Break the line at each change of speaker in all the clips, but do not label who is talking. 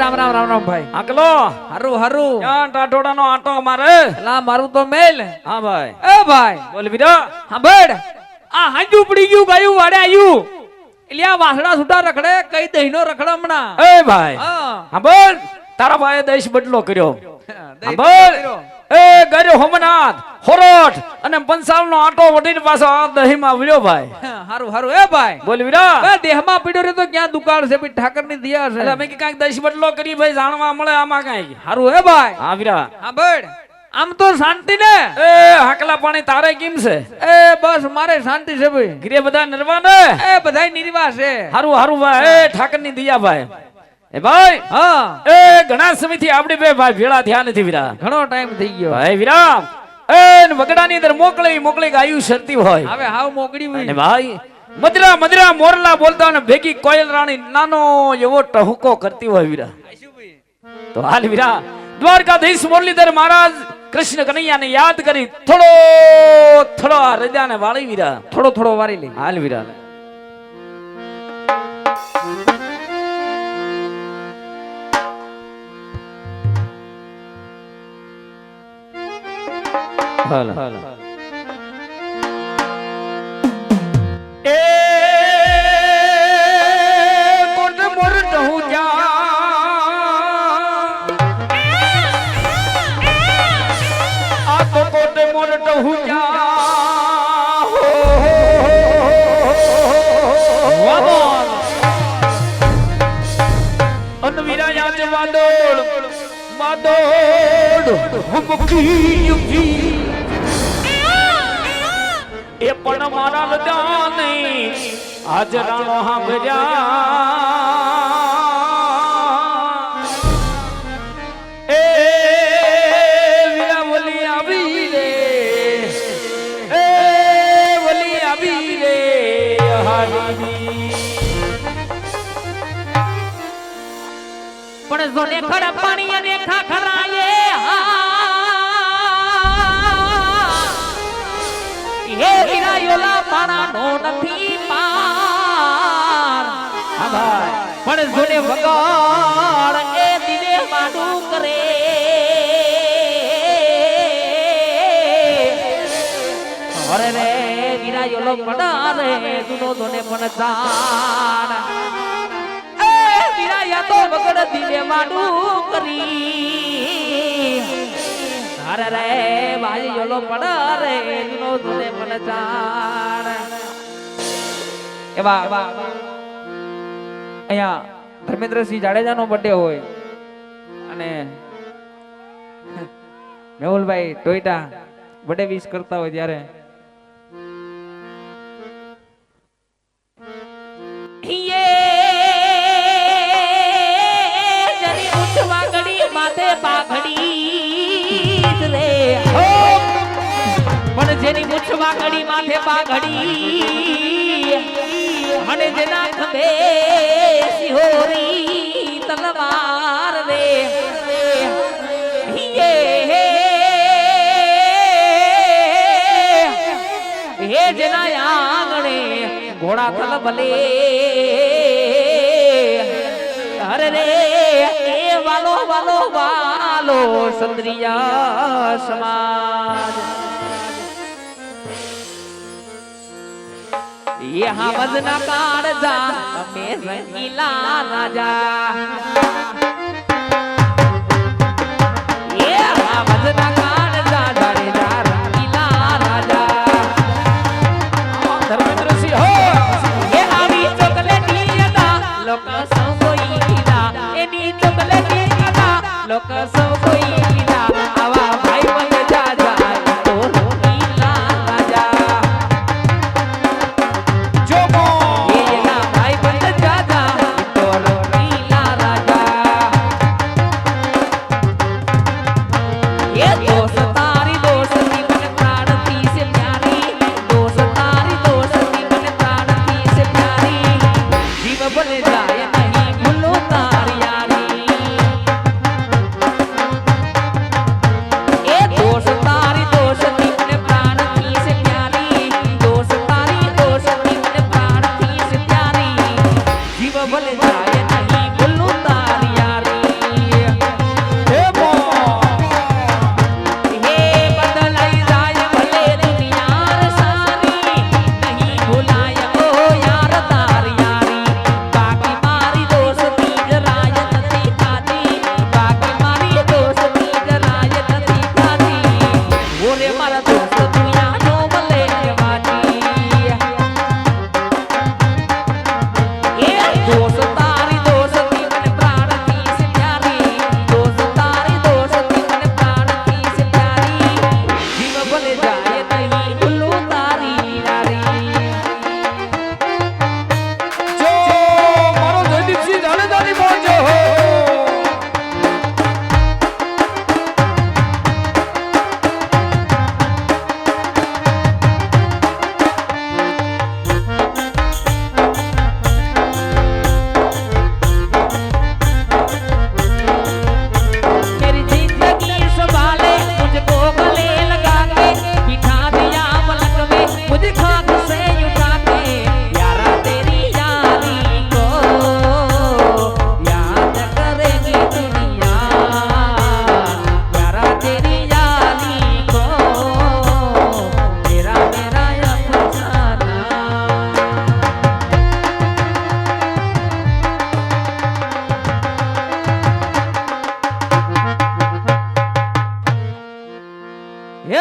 રામ રામ રામ રામ ભાઈ
આકલો
હારું હારું
ક્યાં ટાટોડાનો આટો મારે
લા મારું તો મેલ
હા ભાઈ
એ ભાઈ
બોલ બીરા
હા બેડ આ હાંજુ પડી ગયું ગાયું વાડે આવ્યું એટલે આ વાસડા છૂટા રખડે કઈ દહીનો રખડે હમણાં
એ ભાઈ
હા
હા બોલ તારા ભાઈએ દેશ બદલો કર્યો
દહીં
બોલ
કર્યો.
એ ગર્યો હોમનાથ હોરોટ અને પંસાલનો આટો વટીને પાછો આ દહીંમાં વળ્યો ભાઈ
હારું હારું એ ભાઈ
બોલ બીરા
એ દેહમાં પીડ્યો રે તો ક્યાં દુકાળ છે ભાઈ ઠાકર ની દિયા છે
એટલે અમે કે કાંઈક દેશ બદલો કરી ભાઈ જાણવા મળે આમાં કાંઈક
હારું એ ભાઈ
હા બીરા
હા બેડ આમ તો શાંતિ ને
એ હાકલા પાણી તારે કેમ છે
એ બસ મારે શાંતિ છે ભાઈ
ઘરે બધા નરવા ને
એ બધાય નિર્વાહ છે
હારું હારું ભાઈ એ ઠાકર ની દિયા ભાઈ એ ભાઈ
હા
એ ઘણા સમયથી આપડી બે ભાઈ ભેળા થયા નથી વીરા
ઘણો ટાઈમ થઈ ગયો
ભાઈ વીરા એ વગડાની અંદર મોકલી ગાયું શરતી હોય
હવે હાવ મોકડી
અને
હોય
ભાઈ મદરા મદરા મોરલા બોલતા અને ભેગી કોયલ રાણી નાનો એવો ટહુકો કરતી હોય વીરા તો હાલ વીરા દ્વારકાધીશ મુરલીધર મહારાજ કૃષ્ણ કનૈયાને યાદ કરી થોડો થોડો આ હૃદયને વાળી વીરા
થોડો થોડો વારી લઈ
હાલ વીરા હાલ એ કોટ મોર ટહુ જા આ તો કોટ મોર ટહુ જા અનવીરા યાદ વાદોડ વાદોડ હુમકી યુકી એ પણ મારા લજા નહીં આજ રાણો હાંભળ્યા એ વીરા વલી આવી રે એ વલી આવી રે હારી
પણ જોને ખડા પાણી અને ખાખરાએ હે વિરાયોલા પાણાનો નથી પાર હા ભાઈ પણ જોને વગાડ એ દિલે માડું કરે અરે રે વિરાયોલો પડારે દુનો દોને પણ ચાર એ વિરાયા તો વગડ દિલે માડું કરી અરે રે ભાઈ યોલો પડા રે નો ધુને પણ ચાર એવા અહીંયા ધર્મેન્દ્રસિંહ જાડેજાનો બર્થડે હોય અને મેહુલભાઈ ટોયટા બર્થડે વિશ કરતા હોય ત્યારે જરી ઉઠવા ગડી માથે પાઘડી રે પણ જેની મુઠવા ઘડી માથે પાઘડી અને જેના ખભે સિહોરી તલવાર રે હે જેના આંગણે ઘોડા થલ ભલે અરે રે એ વાલો વાલો વાલો સંદ્રિયા સમાજ यहाँ वजना काढ़जा અમે રંગીલા રાજા यहाँ वजना काढ़जा જાડેજા રંગીલા રાજા
ધર્મેન્દ્રસિંહ હો
એ આવી ચોકલેટી હતા લોક સૌ કોઈ કીધા એની ચોકલેટી હતા લોક સૌ કોઈ કીધા આવા ભાઈ બંધ જાજા તો રંગીલા રાજા બને જાય નહીં ભૂલો તારી યારી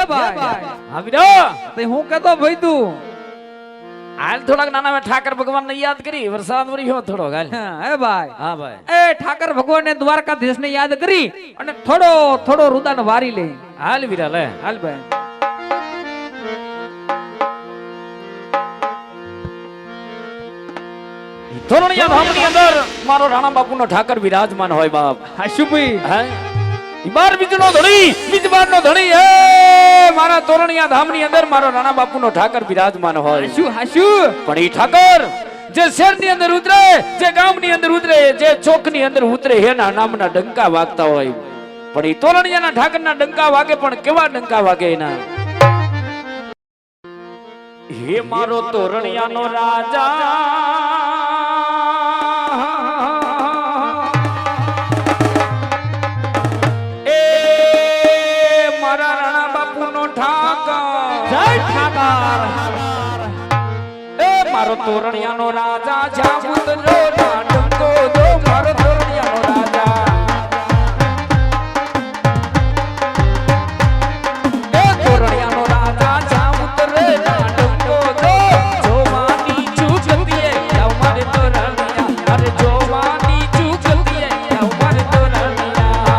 ભાઈ
હા વીરા
તે હું કહેતો ભાઈ તું
હાલ થોડાક નાના મેં ઠાકર ભગવાન ને યાદ કરી વરસાદ વર્યો થોડો હાલ
હા, હે ભાઈ
હા ભાઈ
એ ઠાકર ભગવાનને દ્વારકાધીશ ને યાદ કરી અને થોડો થોડો રુદાન વારી લે
હાલ વીરા લે
હાલ ભાઈ
તોરણિયા ધામની અંદર મારો રાણા બાપુનો ઠાકર વિરાજમાન હોય બાપ
હાશુભાઈ
હે ઈ બાર બીજનો ધણી બીજબારનો ધણી હે મારા તોરણિયા ધામની અંદર મારો રાણા બાપુનો ઠાકર વિરાજમાન હોય
હાશુ હાશુ
પણ ઈ ઠાકર જે શહેરની અંદર ઉતરે જે ગામની અંદર ઉતરે જે ચોકની અંદર ઉતરે એના નામના ડંકા વાગતા હોય પણ ઈ તોરણિયાના ઠાકરના ડંકા વાગે પણ કેવા ડંકા વાગે એના હે મારો તોરણિયાનો રાજા એ મારા રાણા બાપુનો ઠાકર
જય ઠાકર
એ મારો તોરણિયાનો રાજા જ્યાં ઉતરો ના ડંકો દો મારો તોરણિયાનો રાજા એ તોરણિયાનો રાજા જ્યાં ઉતરે ના ડંકો દો જોવાની ચૂકતીએ જાવ મારે તોરણિયા અરે જોવાની ચૂકતીએ જાવ મારે તોરણિયા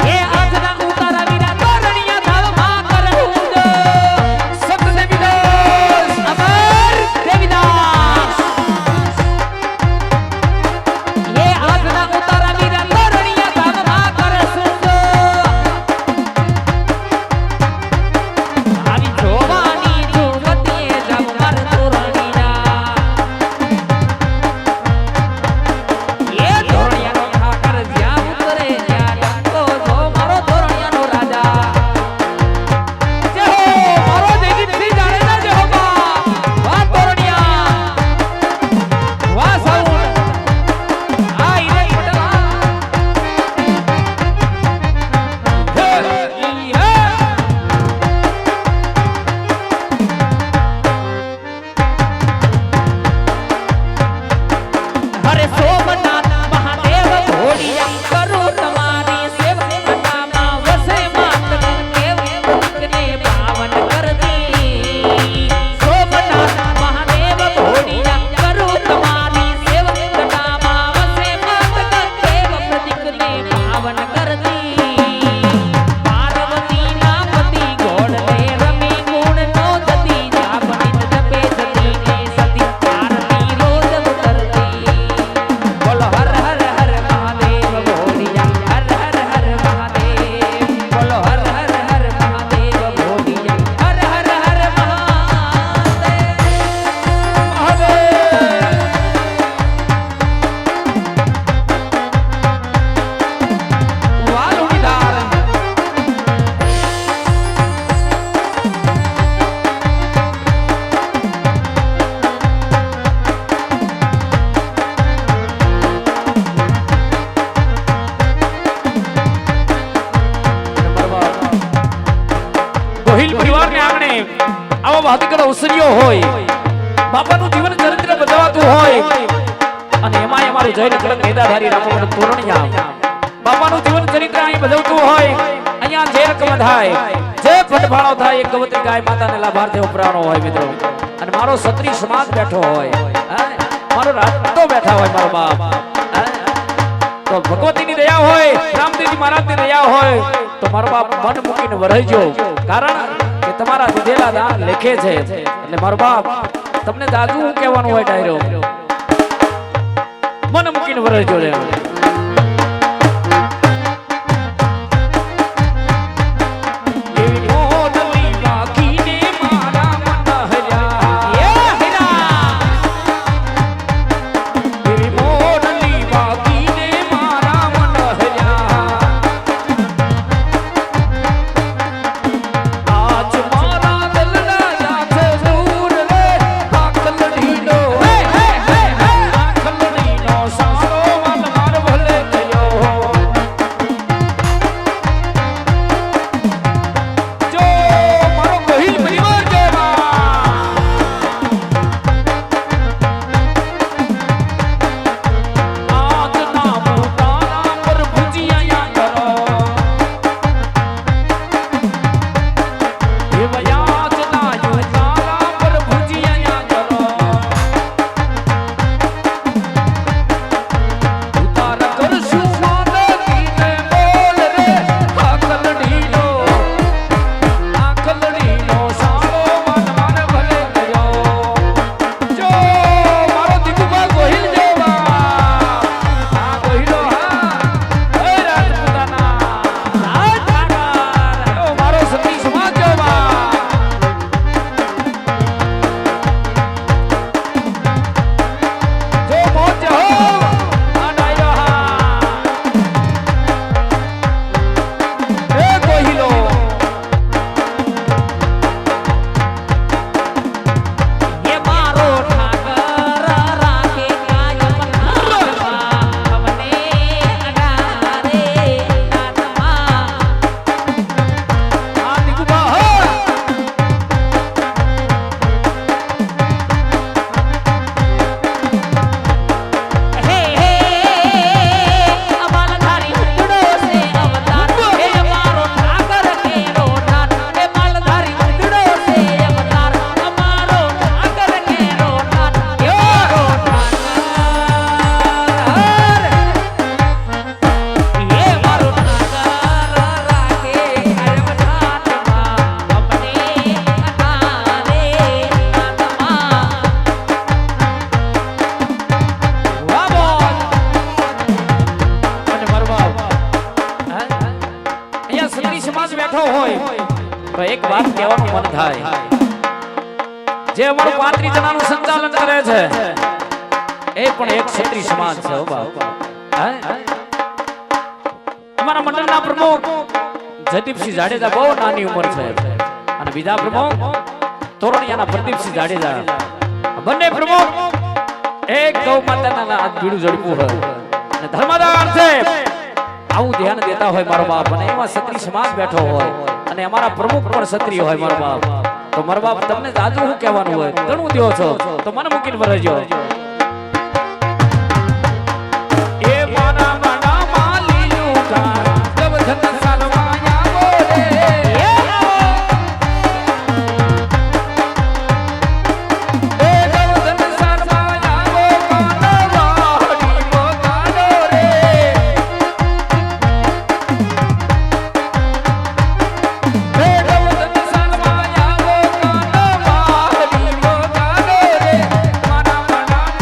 એ આજના ઉતારા વીરા તોરણિયા ધામમાં કરવું જો
સત દેવીદાસ
અમર દેવીદાસ એ આજના ઉતારા વીરા તોરણિયા ધામમાં કરશું જો આવી જોવાની જુગતીએ જાવ માર તોરણિયા એ તોરણિયાનો ઠાકર જ્યાં ઉતરે ત્યાં ડંકો જો મારો તોરણિયાનો રાજા જય હો મારો દેગીતથી જાણે ના જય હો બા વાહ તોરણિયા વાહ સાઉન્ડ આ ઈરે પટલા હે ઈ હે હરે સોમનાથ મહાદેવ ભોળિયા કરો તમારી સેવકતામાં વસે માત કેવ ભક્તને પાવન કરતી સોમનાથ મહાદેવ ભોળિયા કરો તમારી સેવકતામાં વસે માત કેવ પ્રતિકને પાવન કરતી પાર્વતીના પતિ ઘોડલે રમી ગુણ નો જતી જાપનિત જપે જતી ને સતી આરતી રોજ ઉતરતી બોલો હર હર હર મહાદેવ ભોળિયા હર હર હર મહાદેવ બોલો હર હર હર મહાદેવ ભોળિયા હર હર હર મહાદેવ વાલુડીદાર
ગોહિલ પરિવારને આંગણે આવા વાદકડો ઉસર્યો હોય બાપાનું જીવન ચરિત્ર બતાવાતું હોય અને એમાં અમારું જૈન કડક નેદાધારી રામગઢ તોરણિયા બાપાનું જીવન ચરિત્ર અહીં બજાવતું હોય અહીંયા જે રકમ થાય જે ફટફાળો થાય એક ગવત્રી ગાય માતાને લાભાર્થે ઉપરાણો હોય મિત્રો અને મારો ક્ષત્રિય સમાજ બેઠો હોય મારો રાતો બેઠા હોય મારો બાપ તો ભગવતીની દયા હોય રામદેવજી મહારાજની દયા હોય તો મારો બાપ મન મૂકીને વરહીજો કારણ કે તમારા દીધેલા દાન લેખે છે એટલે મારો બાપ તમને દાદુ હું કહેવાનું હોય ડાયરો મન મૂકીને વરહીજો રે એવી મોડલી વાગીને મારા મન હર્યા
એ હીરા
એવી મોડલી વાગીને મારા મન હર્યા આજ મારા દલડા જાશે દૂર રે આખલડીનો આખલડીનો સારો વાલ મારવા બેઠો હોય તો એક વાત કહેવાનું મન થાય જે અમારું 35 જણાનું સંચાલન કરે છે એ પણ એક ક્ષત્રિય સમાજ છે હો બાપ અમારા મંડળના પ્રમુખ જયદીપસિંહ જાડેજા બહુ નાની ઉંમર છે અને બીજા પ્રમુખ તોરણિયાના પ્રદીપસિંહ જાડેજા બંને પ્રમુખ એક ગૌ માતાના હાથ ભીડું ઝડપું હોય અને ધર્માદાર છે આવું ધ્યાન દેતા હોય મારો બાપ અને એમાં ક્ષત્રિય સમાજ બેઠો હોય અને અમારા પ્રમુખ પણ ક્ષત્રિય હોય મારો બાપ તો મારો બાપ તમને જાજુ શું કહેવાનું હોય ઘણું દ્યો છો તો મને મૂકીને ભરજો એ મારા માના માલીનું ગાન જબધન સાલવાયા બોલે એ જબધન સાલવાયા બો કાનવાડી બો કાનો રે એ જબધન સાલવાયા બો કાનવાડી બો કાનો રે મારા માના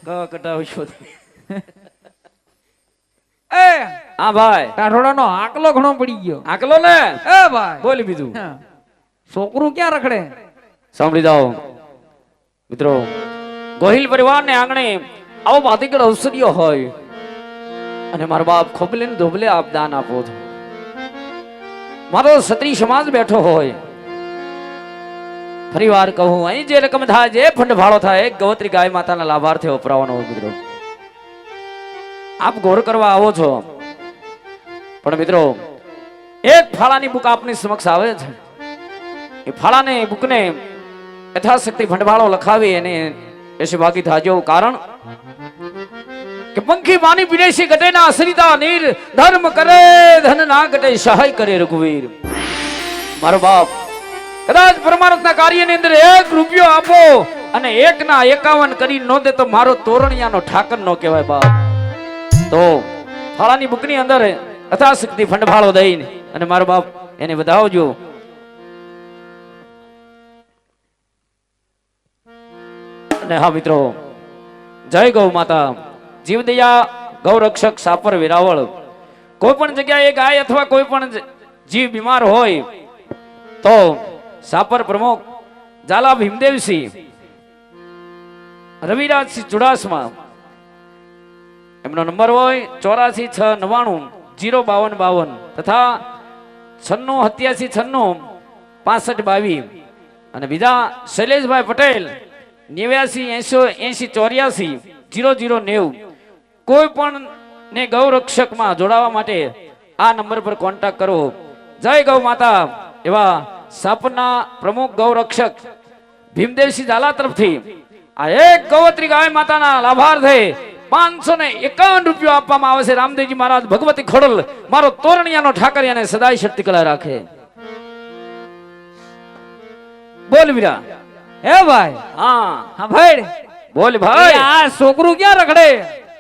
ગ કટાવશો
એ
હા ભાઈ
ટાઢોડાનો આકલો ઘણો પડી ગયો.
આકલો ને
એ ભાઈ
બોલ બીજું
હા. છોકરું ક્યાં રખડે?
સાંભળી જાઓ મિત્રો, ગોહિલ પરિવારને આંગણે આવો ભાતીગળ અવસરીઓ હોય અને મારો બાપ ખોબલે ને ધોબલે આપ દાન આપો છો. મારો ક્ષત્રિય સમાજ બેઠો હોય, ફરી વાર કહું, અહીં જે રકમ થાય, જે ફંડ ભાળો થાય, એક ગવત્રી ગાય માતાના લાભાર્થે વપરાવાનો હોય. મિત્રો આપ ગોર કરવા આવો છો, પણ મિત્રો એક ફાળાની બુક આપની સમક્ષ આવે છે. એ ફાળાને બુકને યથાશક્તિ ભંડવાળો લખાવી અને એસે ભાગી થાજો. કારણ કે પંખી માની વિદેશી ઘટે ના અસરિતા નીર, ધર્મ કરે ધન ના ઘટે સહાય કરે રઘુવીર. મારો બાપ કદાચ પરમાર્થના કાર્યની અંદર 1 રૂપિયો આપો અને 1 ના 51 કરી નો દે તો મારો તોરણિયાનો ઠાકર નો કહેવાય બાપ. તો ફાળાની બુકની અંદર યથાશક્તિ ભંડવાળો દઈને અને મારો બાપ એને વધાવજો. અને હા મિત્રો, જય ગૌ માતા, જીવદયા ગૌરક્ષક સાપર વેરાવળ. કોઈ પણ જગ્યાએ ગાય અથવા કોઈ પણ જીવ બીમાર હોય તો સાપર પ્રમુખ ઝાલા ભીમદેવસિંહ, રવિરાજસિંહ ચુડાસમા, એમનો નંબર હોય 8469905252 તથા 9687966522. અને બીજા શૈલેષભાઈ પટેલ 898080840090. કોઈ પણ ને ગૌરક્ષક માં જોડાવા માટે આ નંબર પર કોન્ટેક્ટ કરો. જય ગૌ માતા એવા સાપરના પ્રમુખ ગૌરક્ષક ભીમદેવસિંહ ઝાલા તરફથી આ એક ગૌત્રી ગાય માતાના લાભાર્થે 551 રૂપિયા આપવામાં આવે છે. રામદેવજી મહારાજ ભગવતી ખોડલ મારો તોરણિયાનો ઠાકર અને સદાય શક્તિ કલા રાખે. બોલ વીરા.
હે ભાઈ
હા
હા ભાઈ
બોલ ભાઈ.
આ છોકરું ક્યાં રખડે?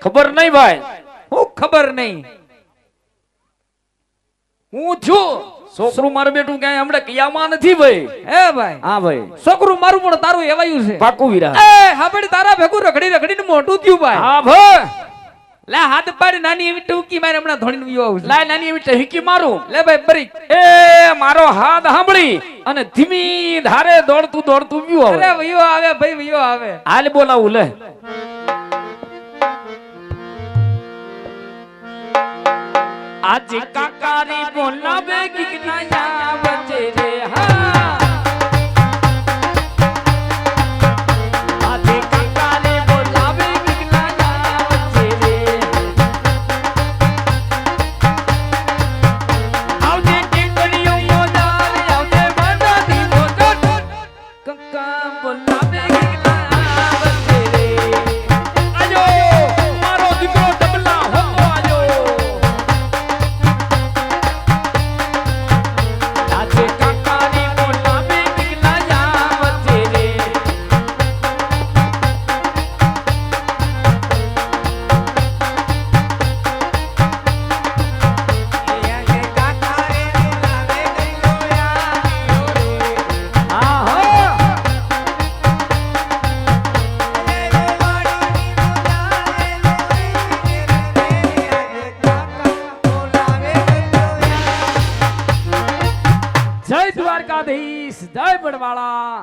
ખબર નહીં ભાઈ.
હું ખબર નહીં.
હું છું છોકરું મારું બેટું ક્યાંય હમણાં કિયામાં નથી ભાઈ.
હે ભાઈ
હા ભાઈ
છોકરું મારું પણ તારું એવાયું છે.
પાકું વીરા.
એ હા ભાઈ તારા ભેગું રખડી રખડીને મોટું થયું ભાઈ.
હા ભાઈ
લે હાથ પાડી નાની એવી ટૂંકી મારે હમણાં ધોડીને વિયો આવું છું.
લાય નાની એવી ટહીકી મારું.
લે ભાઈ બરી.
એ મારો હાથ સાંભળી અને ધીમી ધારે દોડતું દોડતું વ્યુ
અરે
આવે.
વિયો આવે ભાઈ વિયો આવે.
હાલ બોલાવું લે. આજે કાકારી બોલાવે ગિગનાયા વચ્ચે રે હા. આજે કાકારી બોલાવે ગિગનાયા વચ્ચે રે. આવજે ટીકડીઓ મોજારે, આવજે બધાથી મોજોટ. કાકા બોલાવે ગિગનાયા વચ્ચે રે. આજો મારો દીકરો ડબલા હોતો આજો. આજે કાકાની બોલાવે ગિગનાયા વચ્ચે રે. હા હા જય દ્વારકાધીશ, જય બડવાળા.